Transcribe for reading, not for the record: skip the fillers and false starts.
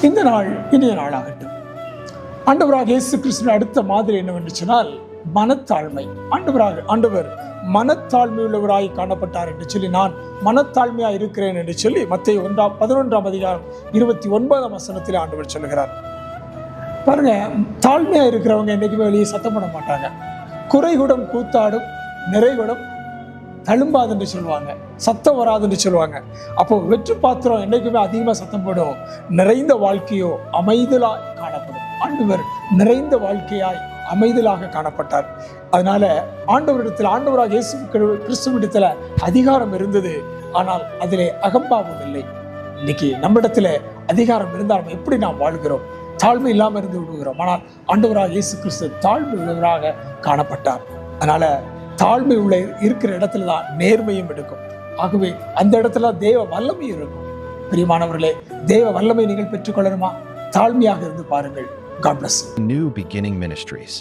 இந்த நாள் இனிய நாளாகட்டும். ஆண்டவராக இயேசு கிறிஸ்துவின் அடுத்த மாதிரி என்னவென்று சொன்னால் மனத்தாழ்மை. ஆண்டவர் மனத்தாழ்மை உள்ளவராய் காணப்பட்டார் என்று சொல்லி, நான் மனத்தாழ்மையா இருக்கிறேன் என்று சொல்லி மத்தேயு 11:29 ஆண்டவர் சொல்லுகிறார். பாருங்க, தாழ்மையா இருக்கிறவங்க என்னைக்குமே வெளியே சத்தம் போட மாட்டாங்க. குறைகுடம் கூத்தாடும், நிறைகுடம் தழும்பாது என்று சொல்லுவாங்க, சத்தம் வராது என்று சொல்லுவாங்க. அப்போ வெற்று பாத்திரம் என்னைக்குமே அதிகமாக சத்தம் போடும், நிறைந்த வாழ்க்கையோ அமைதலாய் காணப்படும். ஆண்டவர் நிறைந்த வாழ்க்கையாய் அமைதலாக காணப்பட்டார். அதனால ஆண்டவராக இயேசு கிறிஸ்துவிடத்துல அதிகாரம் இருந்தது, ஆனால் அதிலே அகம்பாவம் இல்லை. இன்னைக்கு நம்மிடத்துல அதிகாரம் இருந்தால் எப்படி நாம் வாழ்கிறோம்? தாழ்மை இல்லாமல் இருந்து விடுகிறோம். ஆனால் ஆண்டவராக இயேசு கிறிஸ்து தாழ்மை உள்ளவராக காணப்பட்டார். அதனால தாழ்மை உள்ள இருக்கிற இடத்துல தான் நேர்மையும் எடுக்கும். ஆகவே அந்த இடத்துல தேவ வல்லமையும் இருக்கும். பிரியமானவர்களே, தேவ வல்லமை நீங்கள் பெற்றுக்கொள்ளணுமா? தாழ்மையாக இருந்து பாருங்கள். God bless you. New Beginning Ministries.